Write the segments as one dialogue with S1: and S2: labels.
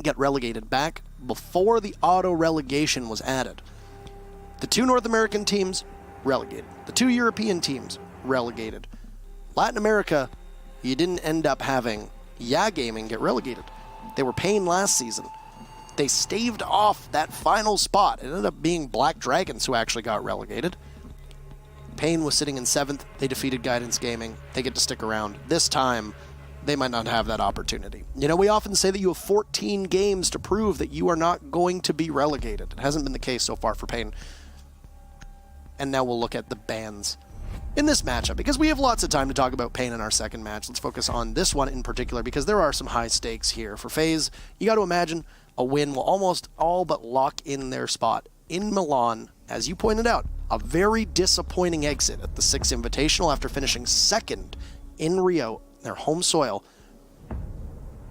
S1: get relegated back before the auto-relegation was added. The 2 North American teams, relegated. The 2 European teams, relegated. Latin America, you didn't end up having Gaming get relegated. They were paying last season. They staved off that final spot. It ended up being Black Dragons who actually got relegated. Payne was sitting in 7th. They defeated Guidance Gaming. They get to stick around. This time, they might not have that opportunity. You know, we often say that you have 14 games to prove that you are not going to be relegated. It hasn't been the case so far for Payne. And now we'll look at the bans in this matchup, because we have lots of time to talk about Payne in our second match. Let's focus on this one in particular, because there are some high stakes here. For FaZe, you got to imagine a win will almost all but lock in their spot in Milan. As you pointed out, a very disappointing exit at the 6th Invitational after finishing 2nd in Rio, their home soil.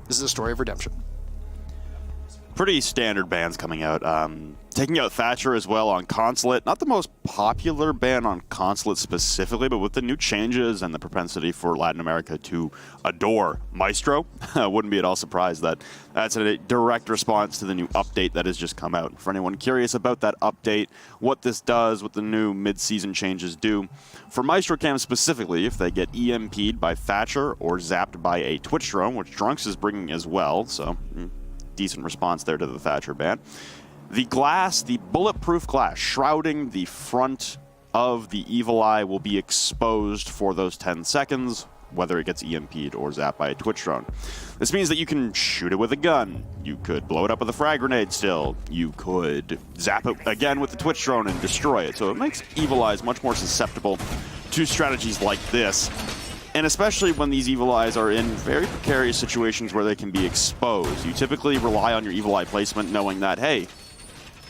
S1: This is a story of redemption.
S2: Pretty standard bans coming out. Taking out Thatcher as well on Consulate. Not the most popular ban on Consulate specifically, but with the new changes and the propensity for Latin America to adore Maestro, I wouldn't be at all surprised that that's a direct response to the new update that has just come out. For anyone curious about that update, what this does, what the new mid-season changes do, for Maestro Cam specifically, if they get EMP'd by Thatcher or zapped by a Twitch drone, which Drunks is bringing as well, so decent response there to the Thatcher ban. The glass, the bulletproof glass shrouding the front of the Evil Eye will be exposed for those 10 seconds, whether it gets EMP'd or zapped by a Twitch drone. This means that you can shoot it with a gun. You could blow it up with a frag grenade still. You could zap it again with the Twitch drone and destroy it. So it makes Evil Eyes much more susceptible to strategies like this. And especially when these Evil Eyes are in very precarious situations where they can be exposed. You typically rely on your Evil Eye placement knowing that, hey,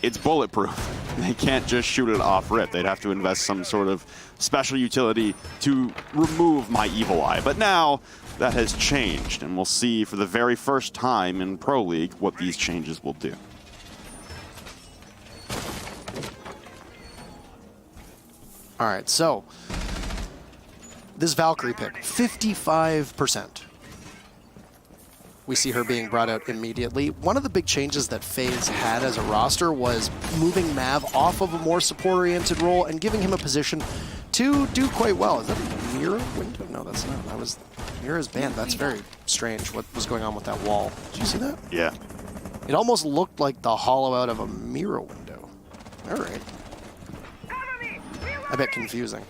S2: it's bulletproof. They can't just shoot it off rip. They'd have to invest some sort of special utility to remove my Evil Eye. But now that has changed, and we'll see for the very first time in Pro League what these changes will do.
S1: All right, so this Valkyrie pick, 55%. We see her being brought out immediately. One of the big changes that FaZe had as a roster was moving Mav off of a more support-oriented role and giving him a position to do quite well. Is that a mirror window? No, that's not. That was Mira's banned. That's very strange what was going on with that wall. Did you see that?
S2: Yeah.
S1: It almost looked like the hollow out of a mirror window. All right. A bit confusing.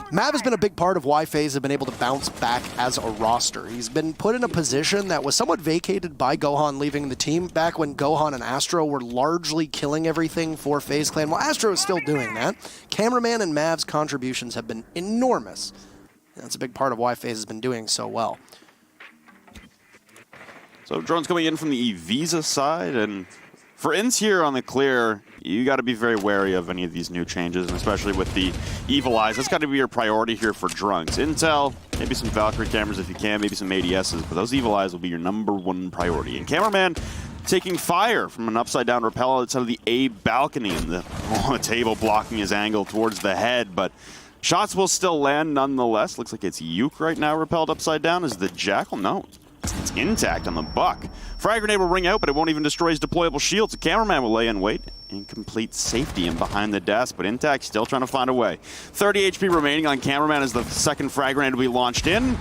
S1: Mav has been a big part of why FaZe have been able to bounce back as a roster. He's been put in a position that was somewhat vacated by Gohan leaving the team back when Gohan and Astro were largely killing everything for FaZe Clan. Well, Astro is still doing that. Cameraman and Mav's contributions have been enormous. That's a big part of why FaZe has been doing so well.
S2: So drones coming in from the Visa side, and for INTZ here on the clear, you got to be very wary of any of these new changes, and especially with the Evil Eyes. That's got to be your priority here for Drunks. Intel, maybe some Valkyrie cameras if you can, maybe some ADSs, but those Evil Eyes will be your #1 priority. And Cameraman taking fire from an upside-down rappel outside of the A balcony, and the table blocking his angle towards the head, but shots will still land nonetheless. Looks like it's Yuke right now rappelled upside down. Is the Jackal? No. It's intact on the Buck. Frag grenade will ring out, but it won't even destroy his deployable shield, so Cameraman will lay in wait in complete safety and behind the desk, but Intact still trying to find a way. 30 HP remaining on Cameraman as the second frag grenade will be launched in.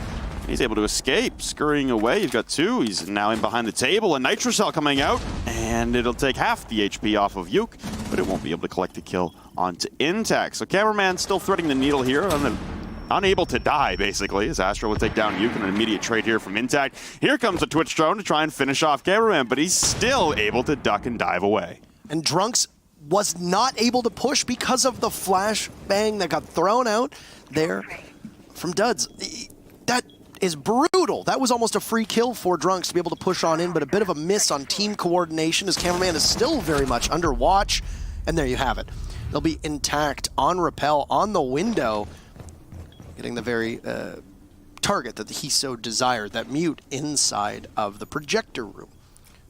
S2: He's able to escape, scurrying away. You've got two. He's now in behind the table. A Nitro Cell coming out, and it'll take half the HP off of Yuke, but it won't be able to collect the kill onto Intact. So Cameraman still threading the needle here on the unable to die, basically, as Astro will take down Yuke in an immediate trade here from Intact. Here comes a Twitch drone to try and finish off Cameraman, but he's still able to duck and dive away.
S1: And Drunks was not able to push because of the flash bang that got thrown out there from Duds. That is brutal. That was almost a free kill for Drunks to be able to push on in, but a bit of a miss on team coordination as Cameraman is still very much under watch. And there you have it. They'll be Intact on rappel on the window, getting the very target that he so desired, that mute inside of the projector room.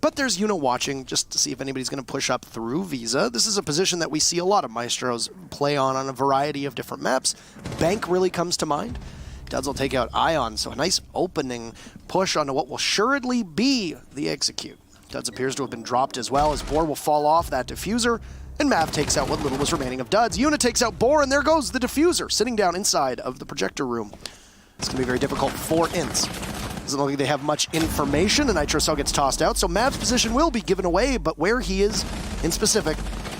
S1: But there's Yuna watching just to see if anybody's going to push up through Visa. This is a position that we see a lot of Maestros play on a variety of different maps. Bank really comes to mind. Duds will take out Ion, so a nice opening push onto what will assuredly be the execute. Duds appears to have been dropped as well, as Boar will fall off that diffuser, and Mav takes out what little was remaining of Duds. Yuna takes out Boar, and there goes the diffuser, sitting down inside of the projector room. It's going to be very difficult for INTZ. Doesn't look like they have much information, and Nitro Cell gets tossed out, so Mav's position will be given away, but where he is in specific,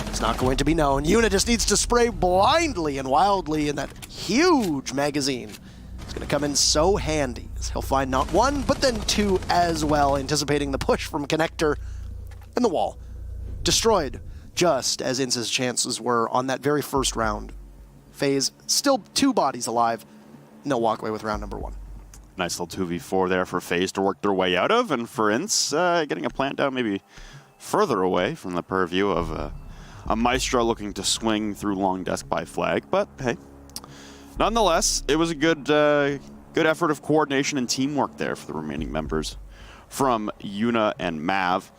S1: it's not going to be known. Yuna just needs to spray blindly and wildly in that huge magazine. It's going to come in so handy, as he'll find not one, but then two as well, anticipating the push from Connector and the wall. Destroyed, just as INTZ's chances were on that very first round. FaZe, still 2 bodies alive, and they'll walk away with round number 1.
S2: Nice little 2v4 there for FaZe to work their way out of, and for INTZ, getting a plant down maybe further away from the purview of a Maestro looking to swing through long desk by flag. But hey, nonetheless, it was a good effort of coordination and teamwork there for the remaining members from Yuna and Mav.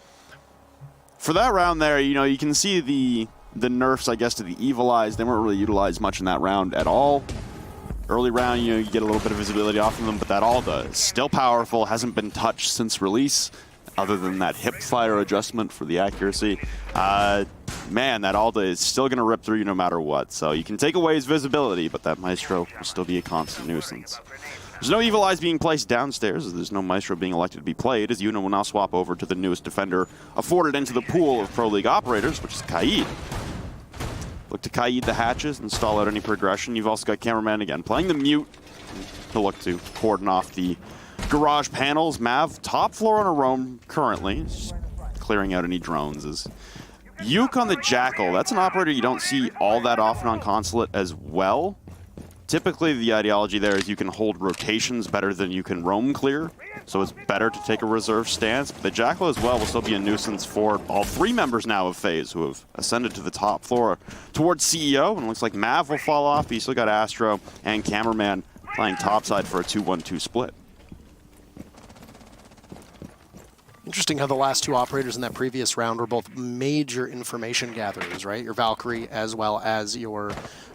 S2: For that round there, you can see the nerfs, I guess, to the Evil Eyes. They weren't really utilized much in that round at all. Early round, you get a little bit of visibility off of them, but that Alda is still powerful, hasn't been touched since release, other than that hip fire adjustment for the accuracy. Man, that Alda is still going to rip through you no matter what. So you can take away his visibility, but that Maestro will still be a constant nuisance. There's no Evil Eyes being placed downstairs, as there's no Maestro being elected to be played, as Yuna will now swap over to the newest defender afforded into the pool of Pro League operators, which is Kaid. Look to Kaid the hatches and stall out any progression. You've also got Cameraman again playing the mute to look to cordon off the garage panels. Mav, top floor on a roam currently, just clearing out any drones. As Yuke on the Jackal, that's an operator you don't see all that often on Consulate as well. Typically, the ideology there is you can hold rotations better than you can roam clear, so it's better to take a reserve stance. But the Jackal as well will still be a nuisance for all 3 members now of FaZe who have ascended to the top floor towards CEO, and it looks like Mav will fall off, but you still got Astro and Cameraman playing topside for a 2-1-2 split.
S1: Interesting how the last 2 operators in that previous round were both major information gatherers, right? Your Valkyrie as well as your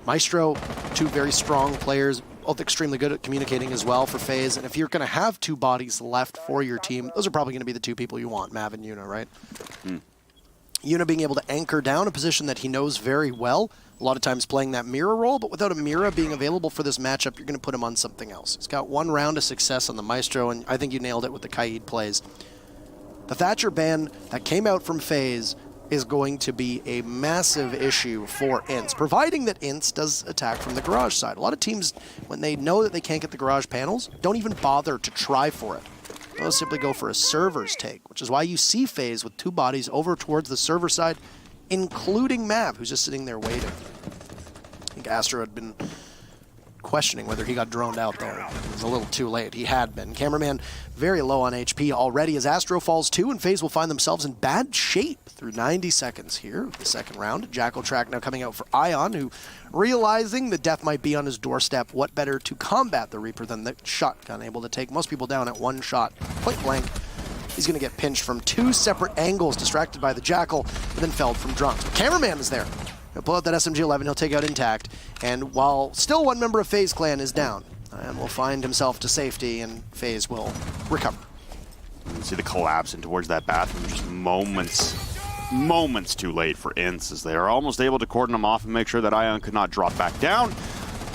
S1: Maestro, 2 very strong players, both extremely good at communicating as well for FaZe. And if you're going to have 2 bodies left for your team, those are probably going to be the 2 people you want, Mav and Yuna, right? Yuna being able to anchor down a position that he knows very well, a lot of times playing that mirror role, but without a mirror being available for this matchup, you're going to put him on something else. He's got 1 round of success on the Maestro, and I think you nailed it with the Kaid plays. The Thatcher ban that came out from FaZe is going to be a massive issue for INTZ, providing that INTZ does attack from the garage side. A lot of teams, when they know that they can't get the garage panels, don't even bother to try for it. They'll simply go for a server's take, which is why you see FaZe with 2 bodies over towards the server side, including Mav, who's just sitting there waiting. I think Astro had been questioning whether he got droned out there. It was a little too late. He had been. Cameraman very low on HP already as Astro falls 2, and FaZe will find themselves in bad shape through 90 seconds here, the second round. Jackal track now coming out for Ion, who, realizing the death might be on his doorstep, what better to combat the Reaper than the shotgun, able to take most people down at 1 shot, point blank. He's going to get pinched from 2 separate angles, distracted by the Jackal, and then felled from drunks. But Cameraman is there. He'll pull out that SMG-11, he'll take out Intact, and while still 1 member of FaZe clan is down, and will find himself to safety, and FaZe will recover.
S2: You see the collapse in towards that bathroom, just moments too late for INTZ, as they are almost able to cordon him off and make sure that Ion could not drop back down.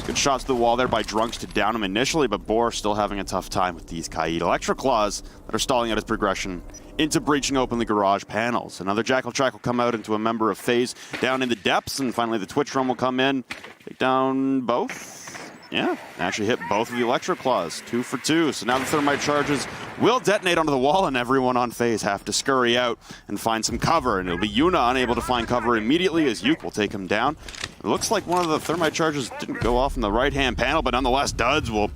S2: Good shots to the wall there by Drunks to down him initially, but Boar still having a tough time with these Kaid Electro Claws that are stalling out his progression into breaching open the garage panels. Another Jackal track will come out into a member of FaZe down in the depths, and finally the Twitch Drum will come in, take down both. Yeah, actually hit both of the Electro Claws, 2 for 2. So now the Thermite charges will detonate onto the wall, and everyone on FaZe have to scurry out and find some cover. And it'll be Yuna unable to find cover immediately as Yuke will take him down. It looks like one of the Thermite charges didn't go off in the right-hand panel, but nonetheless, Duds will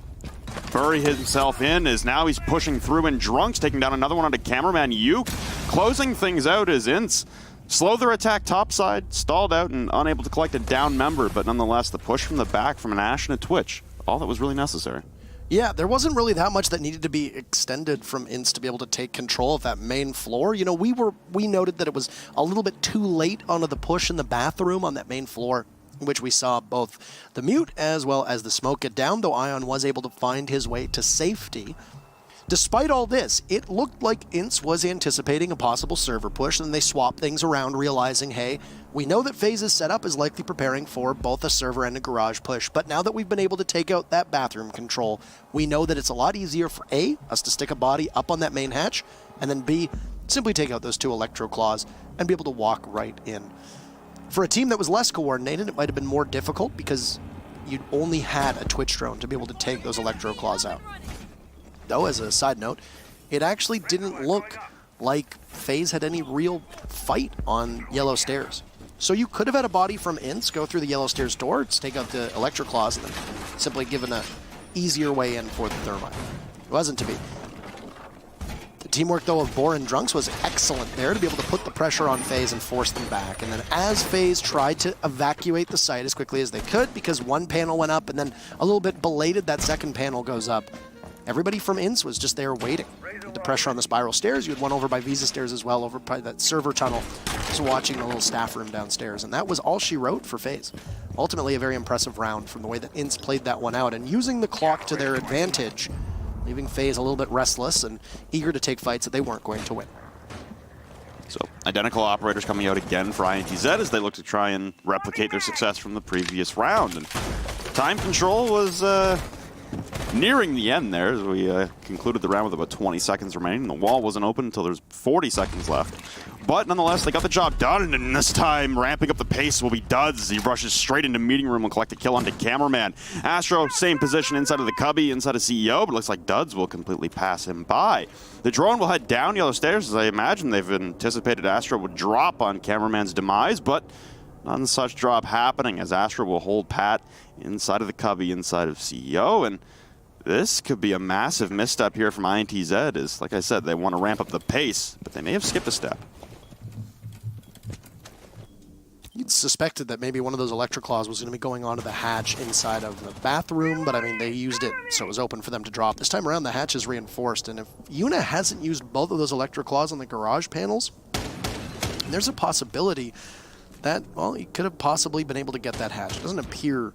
S2: bury himself in as now he's pushing through, and Drunks taking down another one onto Cameraman. Yuke closing things out as INTZ slow their attack topside, stalled out and unable to collect a down member, but nonetheless the push from the back from an Ash and a Twitch, all that was really necessary.
S1: Yeah, there wasn't really that much that needed to be extended from INTZ to be able to take control of that main floor. You know, we noted that it was a little bit too late onto the push in the bathroom on that main floor, in which we saw both the mute as well as the smoke get down, though Ion was able to find his way to safety Despite all this, it looked like INTZ was anticipating a possible server push, and they swapped things around, realizing, hey, we know that FaZe's setup is likely preparing for both a server and a garage push, but now that we've been able to take out that bathroom control, we know that it's a lot easier for A, us to stick a body up on that main hatch, and then B, simply take out those 2 electro claws and be able to walk right in. For a team that was less coordinated, it might have been more difficult because you only had a Twitch drone to be able to take those electro claws out. Though, as a side note, it actually didn't look like FaZe had any real fight on yellow stairs. So you could have had a body from INTZ go through the yellow stairs door, take out the electro claws, and then simply given an easier way in for the thermite. It wasn't to be. The teamwork, though, of Boar and Drunks was excellent there to be able to put the pressure on FaZe and force them back. And then as FaZe tried to evacuate the site as quickly as they could, because one panel went up and then a little bit belated that second panel goes up, everybody from INTZ was just there waiting. With the pressure on the spiral stairs, you had one over by Visa stairs as well, over by that server tunnel, just watching the little staff room downstairs. And that was all she wrote for FaZe. Ultimately, a very impressive round from the way that INTZ played that one out, and using the clock to their advantage, leaving FaZe a little bit restless and eager to take fights that they weren't going to win.
S2: So, identical operators coming out again for INTZ as they look to try and replicate their success from the previous round. And time control was nearing the end there as we concluded the round with about 20 seconds remaining. The wall wasn't open until there's 40 seconds left. But nonetheless, they got the job done, and this time ramping up the pace will be Duds. He rushes straight into meeting room and collect a kill onto cameraman. Astro, same position inside of the cubby, inside of CEO, but it looks like Duds will completely pass him by. The drone will head down yellow stairs, as I imagine they've anticipated Astro would drop on cameraman's demise, but none such drop happening, as Astro will hold pat inside of the cubby, inside of CEO, and this could be a massive misstep here from INTZ, as, like I said, they want to ramp up the pace, but they may have skipped a step.
S1: You'd suspected that maybe one of those electric claws was going to be going onto the hatch inside of the bathroom, but I mean, they used it, so it was open for them to drop. This time around, the hatch is reinforced, and if Yuna hasn't used both of those electric claws on the garage panels, there's a possibility that, well, he could have possibly been able to get that hatch. It doesn't appear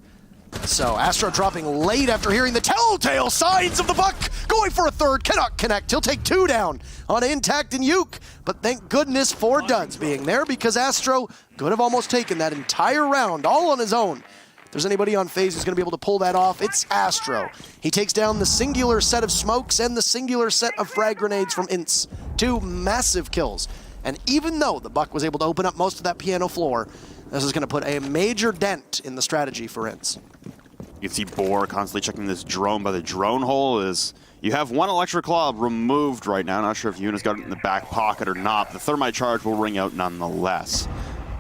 S1: so. Astro dropping late after hearing the telltale signs of the buck. Going for a third, cannot connect. He'll take 2 down on Intact and Uke. But thank goodness for Duds being there, because Astro could have almost taken that entire round all on his own. If there's anybody on FaZe who's going to be able to pull that off, it's Astro. He takes down the singular set of smokes and the singular set of frag grenades from INTZ. 2 massive kills. And even though the buck was able to open up most of that piano floor, this is going to put a major dent in the strategy for INTZ.
S2: You can see Boar constantly checking this drone by the drone hole as you have 1 electric claw removed right now. Not sure if Yuna's got it in the back pocket or not, but the thermite charge will ring out nonetheless.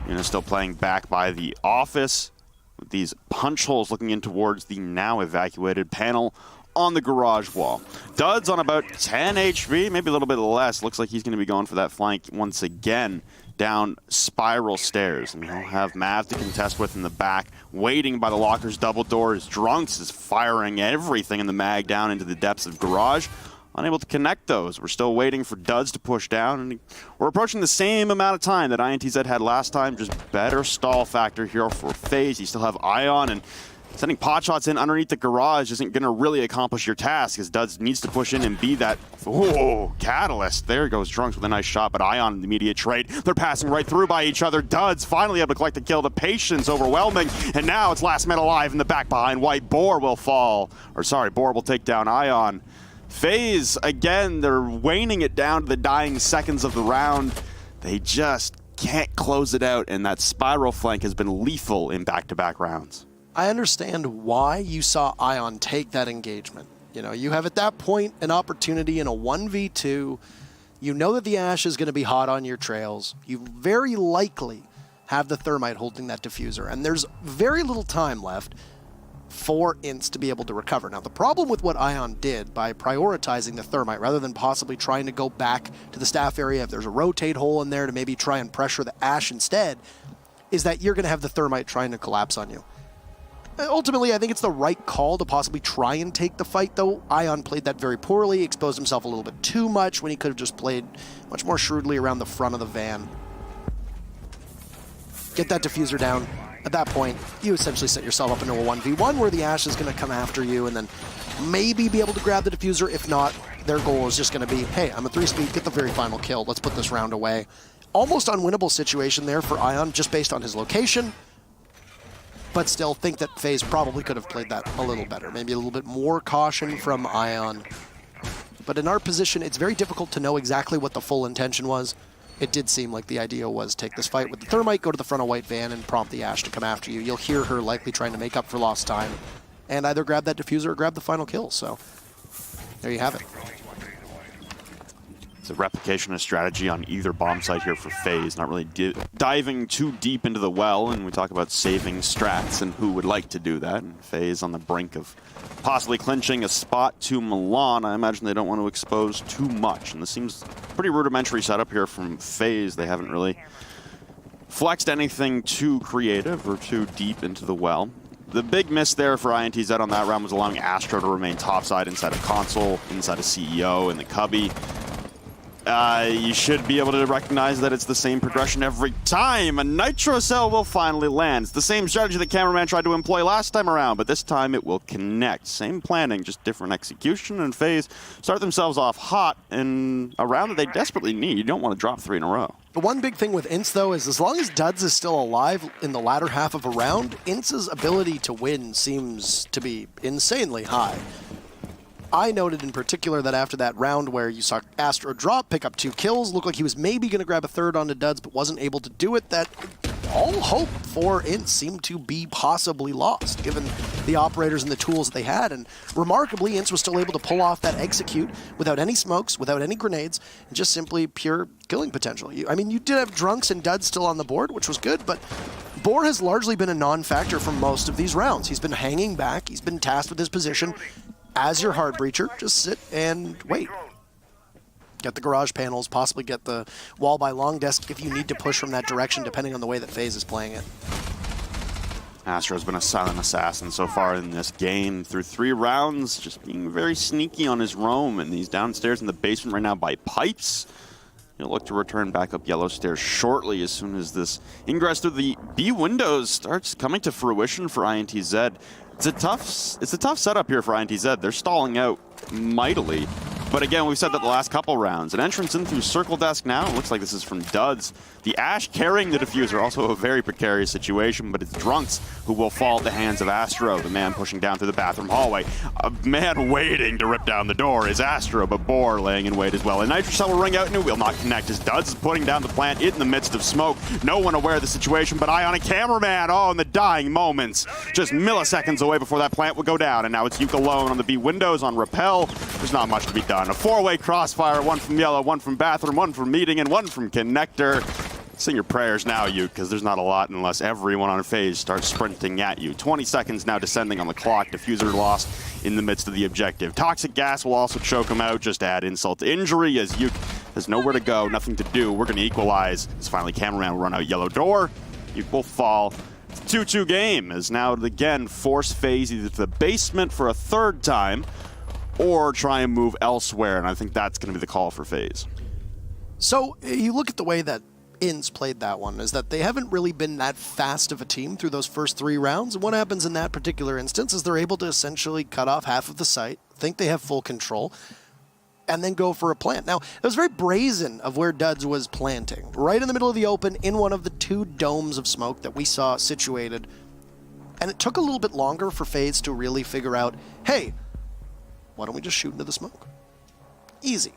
S2: Yuna's still playing back by the office with these punch holes looking in towards the now evacuated panel on the garage wall. Duds on about 10 HP, maybe a little bit less. Looks like he's going to be going for that flank once again down spiral stairs. And he'll have Mav to contest with in the back, waiting by the locker's double doors. Drunks is firing everything in the mag down into the depths of garage. Unable to connect those. We're still waiting for Duds to push down, and we're approaching the same amount of time that INTZ had last time, just better stall factor here for FaZe. You still have Ion, and sending pot shots in underneath the garage isn't going to really accomplish your task, as Duds needs to push in and be that, oh, catalyst. There goes Drunks with a nice shot, but Ion in the immediate trade. They're passing right through by each other. Duds finally able to collect the kill. The patience overwhelming, and now it's last man alive in the back behind white. Boar will fall, or sorry, Boar will take down Ion. FaZe, again, they're waning it down to the dying seconds of the round. They just can't close it out, and that spiral flank has been lethal in back-to-back rounds.
S1: I understand why you saw Ion take that engagement. You know, you have at that point an opportunity in a 1v2. You know that the Ash is going to be hot on your trails. You very likely have the thermite holding that diffuser, and there's very little time left for INTZ to be able to recover. Now, the problem with what Ion did by prioritizing the thermite rather than possibly trying to go back to the staff area if there's a rotate hole in there to maybe try and pressure the Ash instead, is that you're going to have the thermite trying to collapse on you. Ultimately, I think it's the right call to possibly try and take the fight, though. Ion played that very poorly, exposed himself a little bit too much when he could have just played much more shrewdly around the front of the van. Get that diffuser down. At that point, you essentially set yourself up into a 1v1 where the Ash is going to come after you and then maybe be able to grab the diffuser. If not, their goal is just going to be, hey, I'm a 3-speed, get the very final kill, let's put this round away. Almost unwinnable situation there for Ion, just based on his location, but still think that FaZe probably could have played that a little better. Maybe a little bit more caution from Ion. But in our position, it's very difficult to know exactly what the full intention was. It did seem like the idea was take this fight with the Thermite, go to the front of White Van, and prompt the Ashe to come after you. You'll hear her likely trying to make up for lost time, and either grab that diffuser or grab the final kill. So there you have it.
S2: It's a replication of strategy on either bomb site here for FaZe, not really diving too deep into the well, and we talk about saving strats and who would like to do that. And FaZe on the brink of possibly clinching a spot to Milan. I imagine they don't want to expose too much, and this seems pretty rudimentary setup here from FaZe. They haven't really flexed anything too creative or too deep into the well. The big miss there for INTZ on that round was allowing Astro to remain topside inside of console, inside of CEO, and the Cubby. You should be able to recognize that it's the same progression every time. A Nitro Cell will finally land. It's the same strategy that Cameraman tried to employ last time around, but this time it will connect. Same planning, just different execution, and FaZe start themselves off hot in a round that they desperately need. You don't want to drop 3 in a row.
S1: The one big thing with INTZ, though, is as long as Duds is still alive in the latter half of a round, INTZ's ability to win seems to be insanely high. I noted in particular that after that round where you saw Astro drop, pick up 2 kills, looked like he was maybe going to grab a third onto Duds, but wasn't able to do it, that all hope for INTZ seemed to be possibly lost, given the operators and the tools that they had. And remarkably, INTZ was still able to pull off that execute without any smokes, without any grenades, and just simply pure killing potential. I mean, you did have Drunks and Duds still on the board, which was good, but Boar has largely been a non-factor for most of these rounds. He's been hanging back, he's been tasked with his position. As your hard breacher, just sit and wait. Get the garage panels, possibly get the wall by long desk if you need to push from that direction, depending on the way that FaZe is playing it.
S2: Astro's been a silent assassin so far in this game through 3 rounds, just being very sneaky on his roam, and he's downstairs in the basement right now by pipes. He'll look to return back up yellow stairs shortly as soon as this ingress through the B windows starts coming to fruition for INTZ. It's a tough setup here for INTZ. They're stalling out mightily. But again, we've said that the last couple rounds. An entrance in through circle desk now. It looks like this is from Duds. The Ashe carrying the diffuser, also a very precarious situation, but it's Drunks who will fall at the hands of Astro, the man pushing down through the bathroom hallway. A man waiting to rip down the door is Astro, but Boar laying in wait as well. And Nitro Cell will ring out and it will not connect as Duds is putting down the plant in the midst of smoke. No one aware of the situation, but Ionic Cameraman, oh, in the dying moments. Just milliseconds away before that plant will go down. And now it's Yuke alone on the B windows on Rappel. There's not much to be done. A 4-way crossfire, 1 from yellow, 1 from bathroom, 1 from meeting, and 1 from connector. Sing your prayers now, Yuke, because there's not a lot unless everyone on FaZe starts sprinting at you. 20 seconds now descending on the clock. Diffuser lost in the midst of the objective. Toxic gas will also choke him out, just to add insult to injury as Yuke has nowhere to go, nothing to do. We're going to equalize. As finally Cameraman will run out yellow door. Yuke will fall. It's a 2-2 game as now again force FaZe either to the basement for a 3rd time or try and move elsewhere, and I think that's going to be the call for FaZe.
S1: So you look at the way that INTZ played that one, is that they haven't really been that fast of a team through those first 3 rounds, and what happens in that particular instance is they're able to essentially cut off half of the site, think they have full control, and then go for a plant. Now, it was very brazen of where Duds was planting, right in the middle of the open in one of the 2 domes of smoke that we saw situated, and it took a little bit longer for FaZe to really figure out, hey, why don't we just shoot into the smoke? Easy.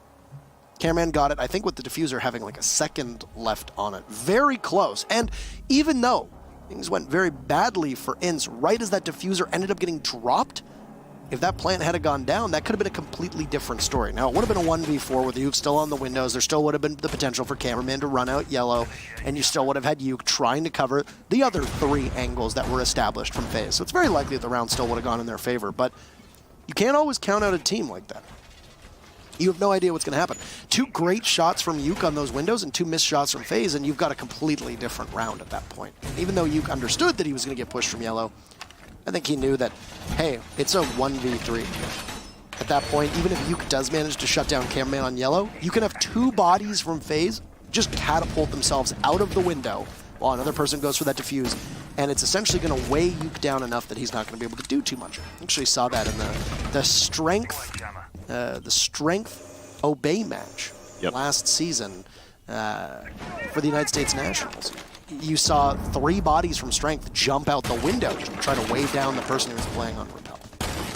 S1: Cameraman got it, I think with the diffuser having like a second left on it. Very close. And even though things went very badly for INTZ, right as that diffuser ended up getting dropped, if that plant had gone down, that could have been a completely different story. Now, it would have been a 1v4 with Yuke still on the windows. There still would have been the potential for Cameraman to run out yellow, and you still would have had Yuke trying to cover the other 3 angles that were established from FaZe. So it's very likely that the round still would have gone in their favor, but you can't always count out a team like that. You have no idea what's going to happen. 2 great shots from Yuke on those windows and 2 missed shots from FaZe, and you've got a completely different round at that point. And even though Yuke understood that he was going to get pushed from yellow, I think he knew that, hey, it's a 1v3. At that point, even if Yuke does manage to shut down Cameraman on yellow, you can have 2 bodies from FaZe just catapult themselves out of the window while another person goes for that defuse, and it's essentially going to weigh Yuke down enough that he's not going to be able to do too much. Actually saw that in the strength the Strength Obey match last season for the United States Nationals. You saw 3 bodies from Strength jump out the window to try to weigh down the person who was playing on Repel.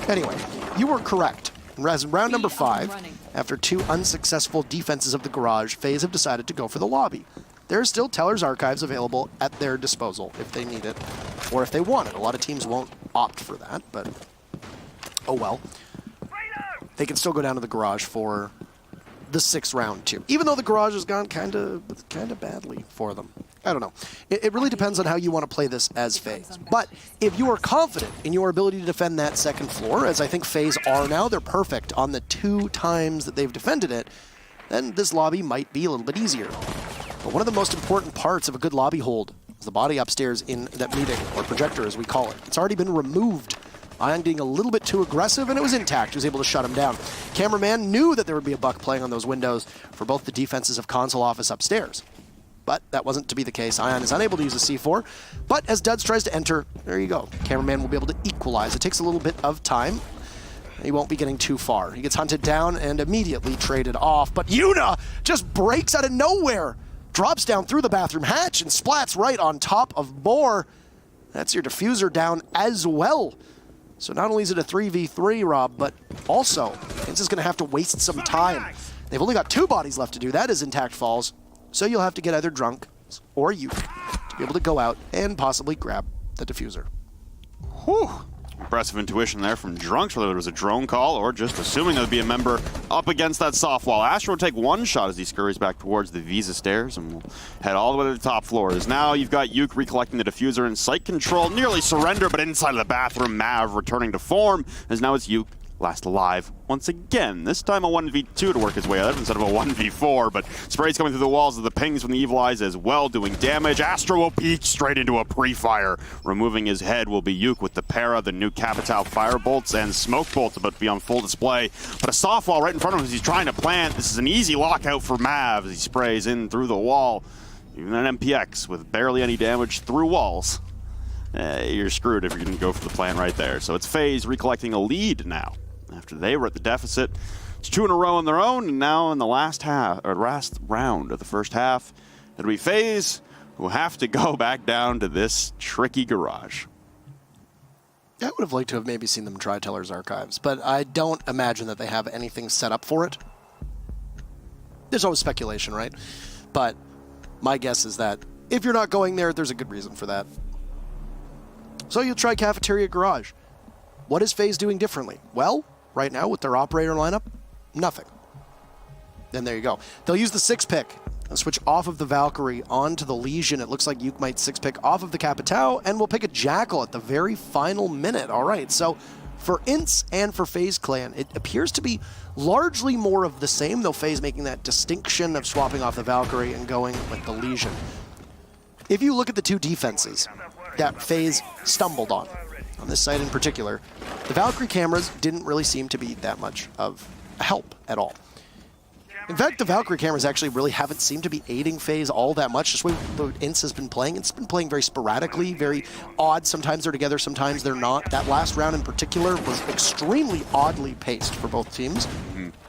S1: Anyway, you were correct. As in round number 5, after 2 unsuccessful defenses of the garage, FaZe have decided to go for the lobby. There are still Teller's Archives available at their disposal if they need it, or if they want it. A lot of teams won't opt for that, but oh well. They can still go down to the garage for the 6th round too, even though the garage has gone kind of badly for them. I don't know. It really depends on how you want to play this as FaZe. But if you are confident in your ability to defend that 2nd floor, as I think FaZe are now, they're perfect on the 2 times that they've defended it, then this lobby might be a little bit easier. But one of the most important parts of a good lobby hold is the body upstairs in that meeting, or projector as we call it. It's already been removed. Ion being a little bit too aggressive, and it was intact. He was able to shut him down. Cameraman knew that there would be a buck playing on those windows for both the defenses of console office upstairs. But that wasn't to be the case. Ion is unable to use a C4, but as Duds tries to enter, there you go. Cameraman will be able to equalize. It takes a little bit of time. He won't be getting too far. He gets hunted down and immediately traded off, but Yuna just breaks out of nowhere, drops down through the bathroom hatch and splats right on top of Boar. That's your diffuser down as well. So not only is it a 3v3, Rob, but also INTZ is going to have to waste some time. They've only got 2 bodies left to do. That is Intact Falls. So you'll have to get either Drunk or you to be able to go out and possibly grab the diffuser.
S2: Whew. Impressive intuition there from Drunks, whether it was a drone call or just assuming there'd be a member up against that soft wall. Astro will take 1 shot as he scurries back towards the Visa stairs and will head all the way to the top floors. Now you've got Yuke recollecting the diffuser in sight control, nearly surrender, but inside of the bathroom, Mav returning to form, as now it's Yuke last alive once again. This time a 1v2 to work his way out instead of a 1v4, but sprays coming through the walls of the pings from the Evil Eyes as well, doing damage. Astro will peek straight into a pre-fire. Removing his head will be Yuke with the para, the new Capital fire bolts, and smoke bolts about to be on full display. But a soft wall right in front of him as he's trying to plant. This is an easy lockout for Mav as he sprays in through the wall. Even an MPX with barely any damage through walls. You're screwed if you're going to go for the plan right there. So it's FaZe recollecting a lead now. After they were at the deficit, it's 2 in a row on their own, and now in the last round of the first half, it'll be FaZe who have to go back down to this tricky garage.
S1: I would have liked to have maybe seen them try Teller's Archives, but I don't imagine that they have anything set up for it. There's always speculation, right? But my guess is that if you're not going there, there's a good reason for that. So you'll try Cafeteria Garage. What is FaZe doing differently? Well, right now with their operator lineup, nothing. Then there you go. They'll use the 6-pick and switch off of the Valkyrie onto the Legion. It looks like Yuke might 6-pick off of the Capitao, and we'll pick a Jackal at the very final minute. All right, so for INTZ and for FaZe Clan, it appears to be largely more of the same, though FaZe making that distinction of swapping off the Valkyrie and going with the Legion. If you look at the 2 defenses that FaZe stumbled on this site in particular, the Valkyrie cameras didn't really seem to be that much of a help at all. In fact, the Valkyrie cameras actually really haven't seemed to be aiding FaZe all that much. Just the way INTZ has been playing. It's been playing very sporadically, very odd. Sometimes they're together, sometimes they're not. That last round in particular was extremely oddly paced for both teams.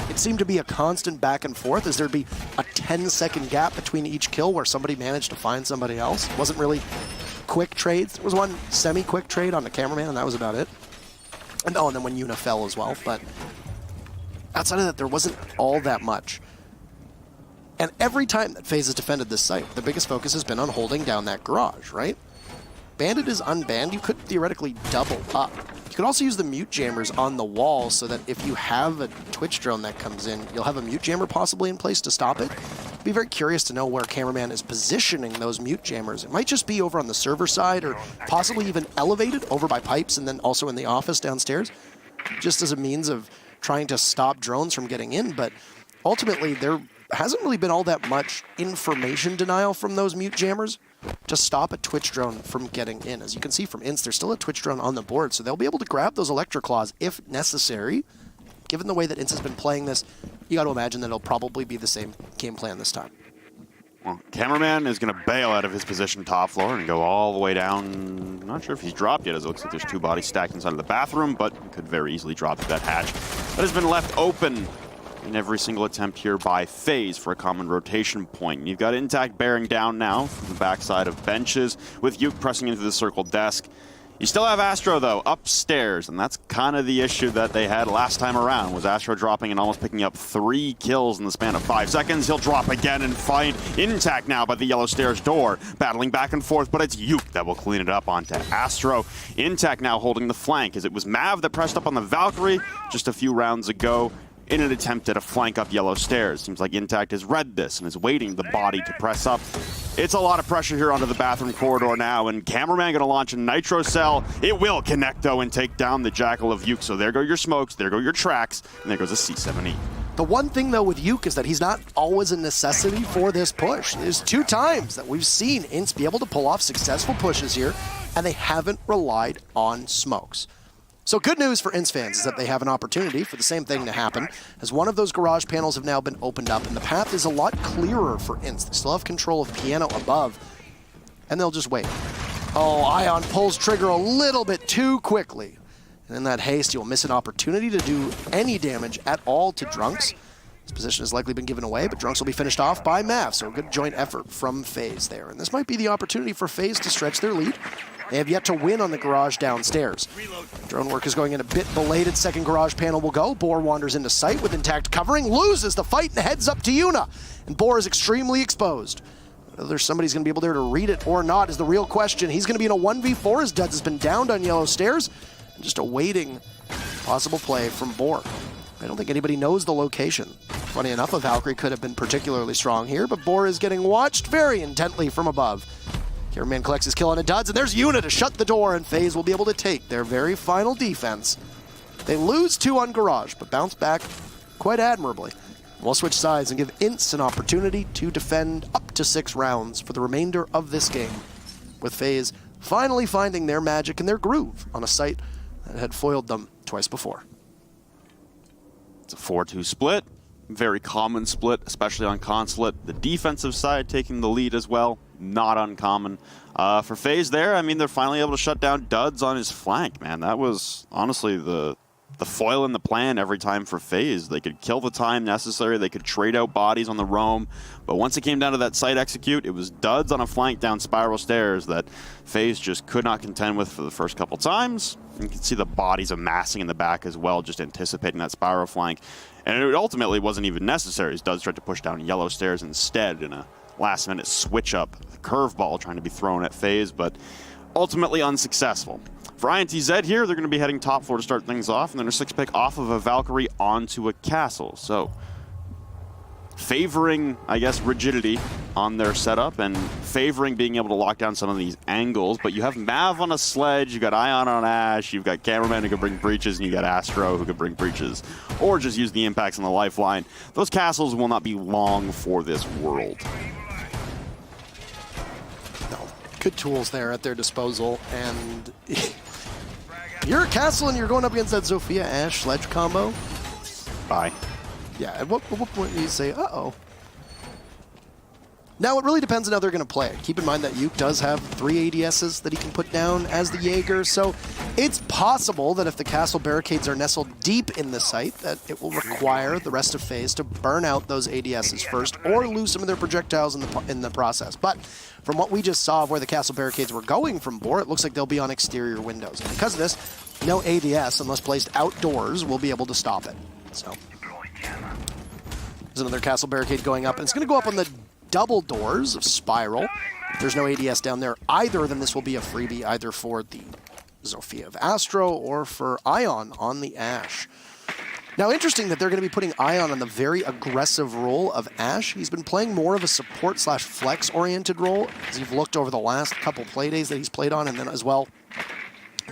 S1: It seemed to be a constant back and forth as there'd be a 10-second gap between each kill where somebody managed to find somebody else. It wasn't really quick trades. There was one semi-quick trade on the cameraman, and that was about it. And then when Yuna fell as well, but outside of that, there wasn't all that much. And every time that FaZe has defended this site, the biggest focus has been on holding down that garage, right? Bandit is unbanned. You could theoretically double up. You could also use the mute jammers on the wall so that if you have a Twitch drone that comes in, you'll have a mute jammer possibly in place to stop it. I'd be very curious to know where Cameraman is positioning those mute jammers. It might just be over on the server side or possibly even elevated over by pipes and then also in the office downstairs, just as a means of trying to stop drones from getting in. But ultimately, there hasn't really been all that much information denial from those mute jammers to stop a Twitch drone from getting in. As you can see from INTZ, there's still a Twitch drone on the board, so they'll be able to grab those Electro Claws if necessary. Given the way that INTZ has been playing this, you got to imagine that it'll probably be the same game plan this time.
S2: Well, cameraman is going to bail out of his position top floor and go all the way down. Not sure if he's dropped yet, as it looks like there's 2 bodies stacked inside of the bathroom, but he could very easily drop that hatch. That has been left open in every single attempt here by FaZe for a common rotation point. You've got INTZ bearing down now from the backside of benches, with Uke pressing into the circle desk. You still have Astro, though, upstairs, and that's kind of the issue that they had last time around, was Astro dropping and almost picking up 3 kills in the span of 5 seconds. He'll drop again and find INTZ now by the yellow stairs door, battling back and forth, but it's Uke that will clean it up onto Astro. INTZ now holding the flank, as it was Mav that pressed up on the Valkyrie just a few rounds ago in an attempt at a flank up yellow stairs. Seems like INTZ has read this and is waiting the body to press up. It's a lot of pressure here onto the bathroom corridor now, and cameraman going to launch a nitro cell. It will connect, though, and take down the Jackal of Uke. So there go your smokes, there go your tracks, and there goes a C7E.
S1: The one thing, though, with Uke is that he's not always a necessity for this push. There's 2 times that we've seen INTZ be able to pull off successful pushes here, and they haven't relied on smokes. So good news for INTZ fans is that they have an opportunity for the same thing to happen, as one of those garage panels have now been opened up, and the path is a lot clearer for INTZ. They still have control of piano above, and they'll just wait. Oh, Ion pulls trigger a little bit too quickly. And in that haste, you'll miss an opportunity to do any damage at all to Drunks. His position has likely been given away, but Drunks will be finished off by Mav, so a good joint effort from FaZe there. And this might be the opportunity for FaZe to stretch their lead. They have yet to win on the garage downstairs. Drone work is going in a bit belated. Second garage panel will go. Boar wanders into sight with intact covering, loses the fight and heads up to Yuna. And Boar is extremely exposed. Whether somebody's going to be able there to read it or not is the real question. He's going to be in a 1v4 as Duds has been downed on yellow stairs. And just awaiting possible play from Boar. I don't think anybody knows the location. Funny enough, a Valkyrie could have been particularly strong here, but Boar is getting watched very intently from above. Cameraman collects his kill on a Duds, and there's Yuna to shut the door, and FaZe will be able to take their very final defense. They lose 2 on garage, but bounce back quite admirably. We'll switch sides and give INTZ an opportunity to defend up to 6 rounds for the remainder of this game, with FaZe finally finding their magic and their groove on a site that had foiled them twice before.
S2: It's a 4-2 split. Very common split, especially on Consulate. The defensive side taking the lead as well. Not uncommon. For FaZe there, I mean, they're finally able to shut down Duds on his flank, man. That was honestly the foil in the plan every time for FaZe. They could kill the time necessary. They could trade out bodies on the roam. But once it came down to that site execute, it was Duds on a flank down spiral stairs that FaZe just could not contend with for the first couple times. You can see the bodies amassing in the back as well, just anticipating that spiral flank. And it ultimately wasn't even necessary, as Duds tried to push down yellow stairs instead in a last-minute switch-up curveball trying to be thrown at FaZe, but ultimately unsuccessful. For INTZ here, they're going to be heading top floor to start things off, and then a 6-pick off of a Valkyrie onto a castle. So favoring, I guess, rigidity on their setup and favoring being able to lock down some of these angles. But you have Mav on a sledge, you got Ion on Ash, you've got Cameraman who can bring breaches, and you got Astro who can bring breaches. Or just use the impacts on the lifeline. Those castles will not be long for this world.
S1: No, good tools there at their disposal, and you're a castle and you're going up against that Zofia Ash sledge combo.
S2: Bye.
S1: Yeah, at what point do you say, uh-oh? Now, it really depends on how they're going to play. Keep in mind that Uke does have 3 ADSs that he can put down as the Jaeger, so it's possible that if the castle barricades are nestled deep in the site, that it will require the rest of FaZe to burn out those ADSs first or lose some of their projectiles in the process. But from what we just saw of where the castle barricades were going from Boar, it looks like they'll be on exterior windows. And because of this, no ADS, unless placed outdoors, will be able to stop it. So there's another castle barricade going up, and it's going to go up on the double doors of Spiral. If there's no ADS down there either, then this will be a freebie either for the Zofia of Astro or for Ion on the Ash. Now, interesting that they're going to be putting Ion on the very aggressive role of Ash. He's been playing more of a support/flex-oriented role as you've looked over the last couple play days that he's played on, and then as well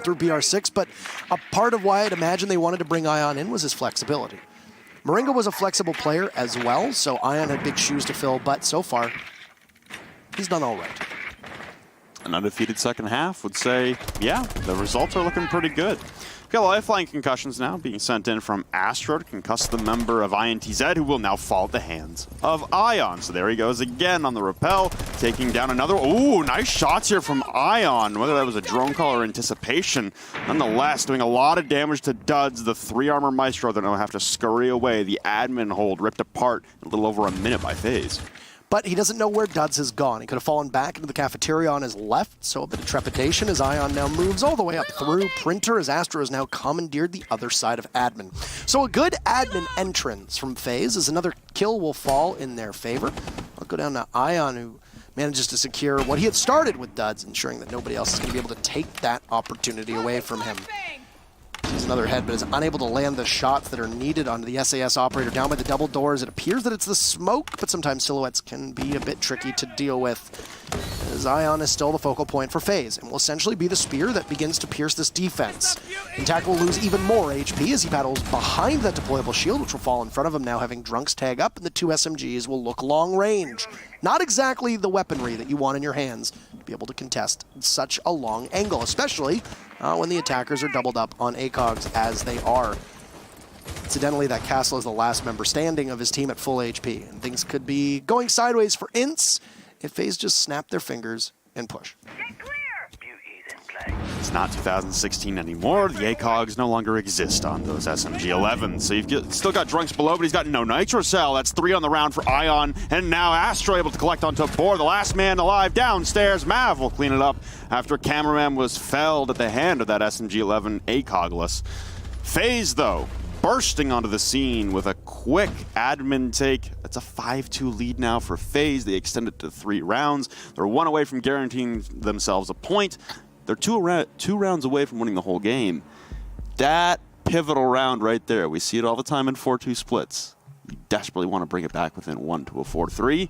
S1: through BR6. But a part of why I'd imagine they wanted to bring Ion in was his flexibility. Moringa was a flexible player as well, so Ion had big shoes to fill, but so far, he's done all right.
S2: an undefeated second half would say, yeah, the results are looking pretty good. We've got lifeline concussions now being sent in from Astro to concuss the member of INTZ, who will now fall at the hands of Ion. So there he goes again on the rappel, taking down another. Ooh, nice shots here from Ion, whether that was a drone call or anticipation. Nonetheless, doing a lot of damage to Duds, the 3-armor Maestro that will have to scurry away. The admin hold ripped apart in a little over a minute by FaZe.
S1: But he doesn't know where Duds has gone. He could have fallen back into the cafeteria on his left, so a bit of trepidation as Ion now moves all the way up through Printer as Astro has now commandeered the other side of admin. So a good admin entrance from FaZe as another kill will fall in their favor. I'll go down to Ion, who manages to secure what he had started with Duds, ensuring that nobody else is going to be able to take that opportunity away from him. Sees another head, but is unable to land the shots that are needed onto the SAS operator down by the double doors. It appears that it's the smoke, but sometimes silhouettes can be a bit tricky to deal with. As Ion is still the focal point for FaZe, and will essentially be the spear that begins to pierce this defense. Intact will lose even more HP as he battles behind that deployable shield, which will fall in front of him now, having Drunks tag up, and the 2 SMGs will look long range. Not exactly the weaponry that you want in your hands to be able to contest such a long angle, especially when the attackers are doubled up on ACOGs as they are. Incidentally, that Castle is the last member standing of his team at full HP, and things could be going sideways for INTZ if FaZe just snap their fingers and push.
S2: It's not 2016 anymore. The ACOGs no longer exist on those SMG-11s. So you've still got Drunks below, but he's got no Nitro Cell. That's 3 on the round for Ion. And now Astro able to collect onto Boar, the last man alive downstairs. Mav will clean it up after Cameraman was felled at the hand of that SMG-11 ACOGless. FaZe, though, bursting onto the scene with a quick admin take. That's a 5-2 lead now for FaZe. They extend it to 3 rounds. They're 1 away from guaranteeing themselves a point. They're 2 rounds away from winning the whole game. That pivotal round right there, we see it all the time in 4-2 splits. You desperately want to bring it back within 1 to a 4-3.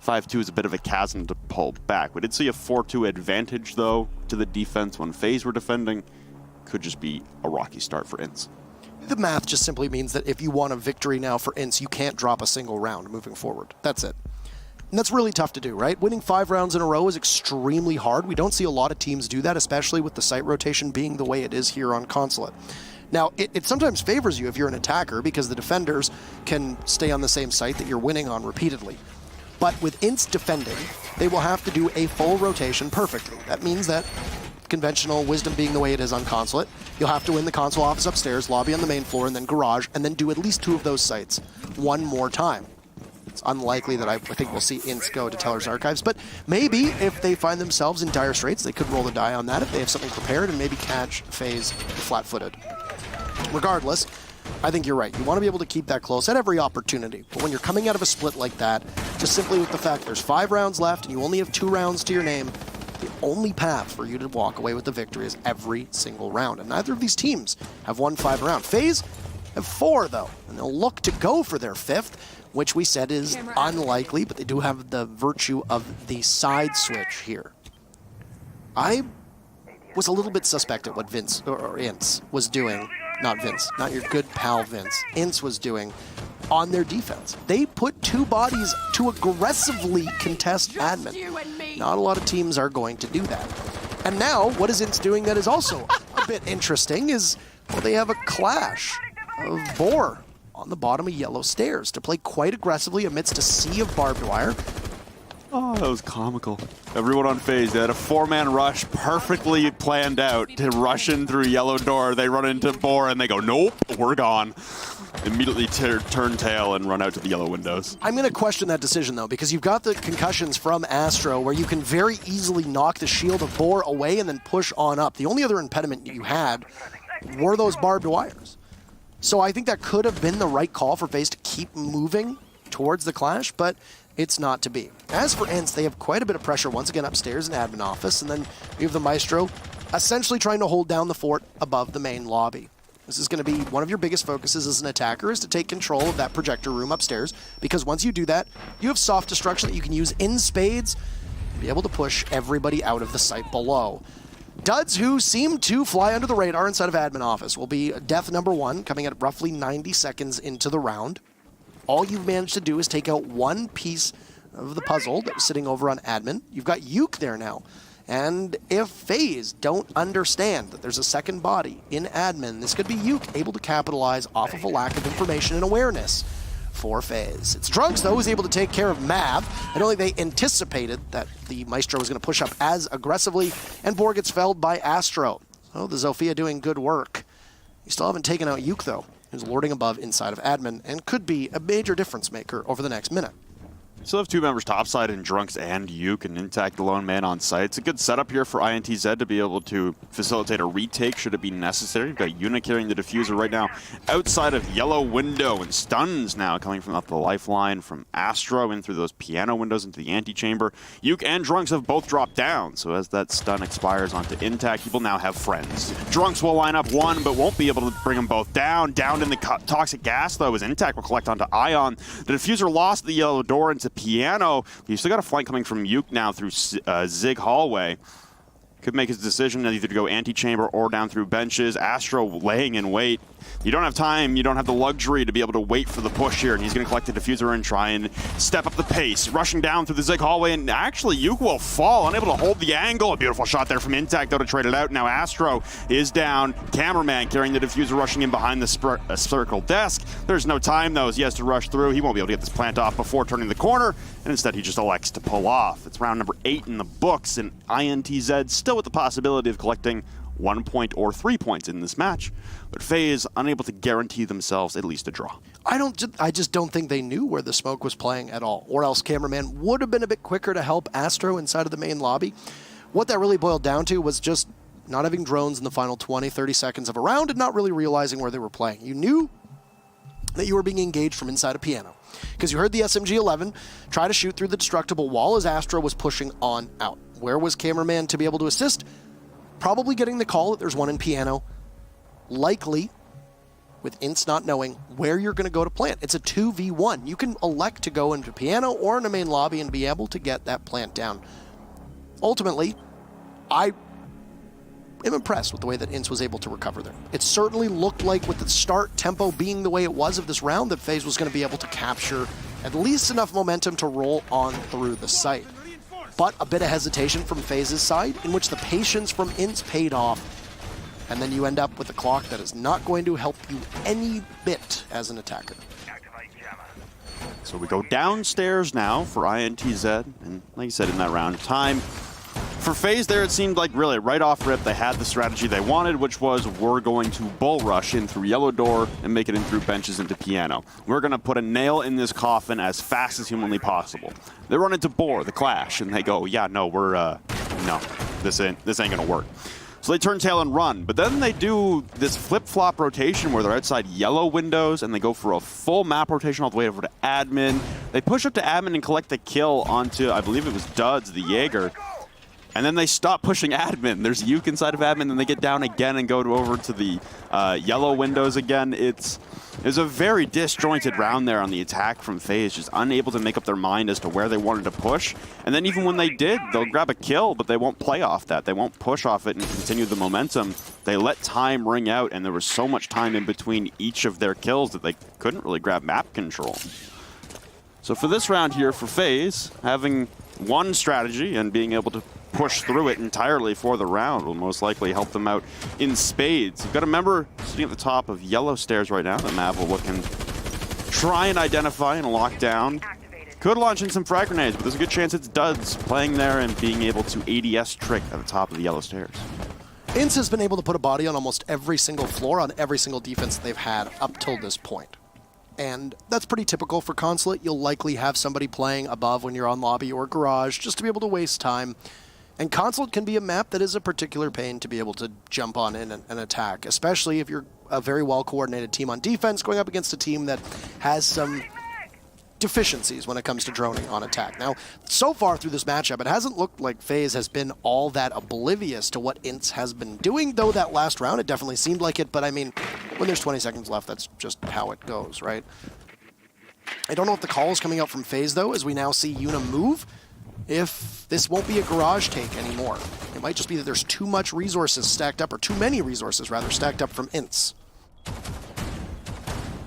S2: 5-2 is a bit of a chasm to pull back. We did see a 4-2 advantage, though, to the defense when FaZe were defending. Could just be a rocky start for INTZ.
S1: The math just simply means that if you want a victory now for INTZ, you can't drop a single round moving forward. That's it. And that's really tough to do, right? Winning 5 rounds in a row is extremely hard. We don't see a lot of teams do that, especially with the site rotation being the way it is here on Consulate. Now, it sometimes favors you if you're an attacker because the defenders can stay on the same site that you're winning on repeatedly. But with INTZ defending, they will have to do a full rotation perfectly. That means that conventional wisdom being the way it is on Consulate, you'll have to win the console office upstairs, lobby on the main floor, and then garage, and then do at least 2 of those sites one more time. It's unlikely that I think we'll see INTZ go to Teller's Archives, but maybe if they find themselves in dire straits, they could roll the die on that if they have something prepared and maybe catch FaZe flat-footed. Regardless, I think you're right. You want to be able to keep that close at every opportunity, but when you're coming out of a split like that, just simply with the fact there's 5 rounds left and you only have 2 rounds to your name, the only path for you to walk away with the victory is every single round, and neither of these teams have won 5 rounds. FaZe have 4, though, and they'll look to go for their 5th, which we said is unlikely, but they do have the virtue of the side switch here. I was a little bit suspect at what Vince, or INTZ, was doing. Not Vince, not your good pal Vince. INTZ was doing on their defense. They put 2 bodies to aggressively contest admin. Not a lot of teams are going to do that. And now, what is INTZ doing that is also a bit interesting is, well, they have a clash of Boar on the bottom of yellow stairs to play quite aggressively amidst a sea of barbed wire.
S2: Oh, that was comical. Everyone on FaZe, they had a 4-man rush perfectly planned out to rush in through yellow door. They run into Boar and they go, nope, we're gone. Immediately turn tail and run out to the yellow windows.
S1: I'm going to question that decision, though, because you've got the concussions from Astro where you can very easily knock the shield of Boar away and then push on up. The only other impediment you had were those barbed wires. So I think that could have been the right call for FaZe to keep moving towards the clash, but it's not to be. As for INTZ, they have quite a bit of pressure once again upstairs in admin office, and then you have the Maestro essentially trying to hold down the fort above the main lobby. This is going to be one of your biggest focuses as an attacker, is to take control of that projector room upstairs, because once you do that, you have soft destruction that you can use in spades to be able to push everybody out of the site below. Duds, who seem to fly under the radar inside of admin office, will be death number 1, coming at roughly 90 seconds into the round. All you've managed to do is take out 1 piece of the puzzle that was sitting over on admin. You've got Yuke there now. And if FaZe don't understand that there's a second body in admin, this could be Uke able to capitalize off of a lack of information and awareness for FaZe. It's Drunks, though, who's able to take care of Mab. I don't think they anticipated that the Maestro was going to push up as aggressively, and Boar gets felled by Astro. So the Zofia doing good work. You still haven't taken out Uke, though, who's lording above inside of admin and could be a major difference maker over the next minute.
S2: Still have two members topside in Drunks and Uke, and INTZ the lone man on site. It's a good setup here for INTZ to be able to facilitate a retake should it be necessary. We've got Yuna carrying the diffuser right now outside of yellow window, and stuns now coming from up the lifeline from Astro in through those piano windows into the antechamber. Uke and Drunks have both dropped down, so as that stun expires onto INTZ, people now have friends. Drunks will line up one, but won't be able to bring them both down. Down in the toxic gas, though, as INTZ will collect onto Ion. The diffuser lost the yellow door into piano. You still got a flank coming from Uke now through Zig hallway. Could make his decision either to go antechamber or down through benches. Astro laying in wait. You don't have time, you don't have the luxury to be able to wait for the push here, and he's going to collect the diffuser and try and step up the pace. Rushing down through the Zig hallway, and actually Uke will fall, unable to hold the angle. A beautiful shot there from INTZ, though, to trade it out. Now Astro is down. Cameraman carrying the diffuser, rushing in behind the circle desk. There's no time, though, as he has to rush through. He won't be able to get this plant off before turning the corner, and instead he just elects to pull off. It's round number 8 in the books, and INTZ still with the possibility of collecting 1 point or 3 points in this match, but FaZe unable to guarantee themselves at least a draw.
S1: I just don't think they knew where the smoke was playing at all, or else Cameraman would have been a bit quicker to help Astro inside of the main lobby. What that really boiled down to was just not having drones in the final 20-30 seconds of a round and not really realizing where they were playing. You knew that you were being engaged from inside a piano, because you heard the SMG-11 try to shoot through the destructible wall as Astro was pushing on out. Where was Cameraman to be able to assist? Probably getting the call that there's one in piano. Likely, with INTZ not knowing where you're going to go to plant. It's a 2v1. You can elect to go into piano or in a main lobby and be able to get that plant down. Ultimately, I am impressed with the way that INTZ was able to recover there. It certainly looked like, with the start tempo being the way it was of this round, that FaZe was going to be able to capture at least enough momentum to roll on through the site. But a bit of hesitation from FaZe's side, in which the patience from INTZ paid off. And then you end up with a clock that is not going to help you any bit as an attacker.
S2: So we go downstairs now for INTZ, and like you said, in that round of time, for FaZe there, it seemed like really right off rip they had the strategy they wanted, which was we're going to bull rush in through yellow door and make it in through benches into piano. We're going to put a nail in this coffin as fast as humanly possible. They run into Boar, the Clash, and they go, yeah, no, we're, no, this ain't going to work. So they turn tail and run, but then they do this flip-flop rotation where they're outside yellow windows and they go for a full map rotation all the way over to admin. They push up to admin and collect the kill onto, I believe it was Duds, the Jaeger. And then they stop pushing admin. There's Uke inside of admin, and they get down again and go over to the yellow windows again. It was a very disjointed round there on the attack from FaZe, just unable to make up their mind as to where they wanted to push. And then even when they did, they'll grab a kill, but they won't play off that. They won't push off it and continue the momentum. They let time ring out, and there was so much time in between each of their kills that they couldn't really grab map control. So for this round here for FaZe, having one strategy and being able to push through it entirely for the round will most likely help them out in spades. You've got a member sitting at the top of yellow stairs right now that Mav will look and try and identify and lock down. Could launch in some frag grenades, but there's a good chance it's Duds playing there and being able to ADS trick at the top of the yellow stairs.
S1: INTZ has been able to put a body on almost every single floor on every single defense that they've had up till this point. And that's pretty typical for Consulate. You'll likely have somebody playing above when you're on lobby or garage just to be able to waste time. And Consulate can be a map that is a particular pain to be able to jump on in and attack, especially if you're a very well-coordinated team on defense going up against a team that has some deficiencies when it comes to droning on attack. Now, so far through this matchup, it hasn't looked like FaZe has been all that oblivious to what INTZ has been doing, though that last round it definitely seemed like it, but I mean, when there's 20 seconds left, that's just how it goes, right? I don't know if the call is coming out from FaZe, though, as we now see Yuna move. If this won't be a garage take anymore. It might just be that there's too much resources stacked up, or too many resources, rather, stacked up from INTZ.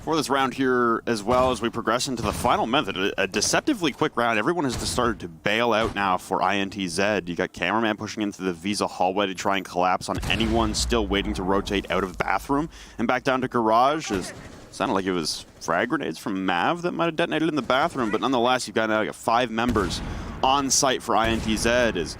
S2: For this round here, as well as we progress into the final method, a deceptively quick round. Everyone has started to bail out now for INTZ. You got Cameraman pushing into the Visa hallway to try and collapse on anyone still waiting to rotate out of bathroom. And back down to garage. It sounded like it was frag grenades from Mav that might have detonated in the bathroom, but nonetheless, you've got now 5 members on site for INTZ as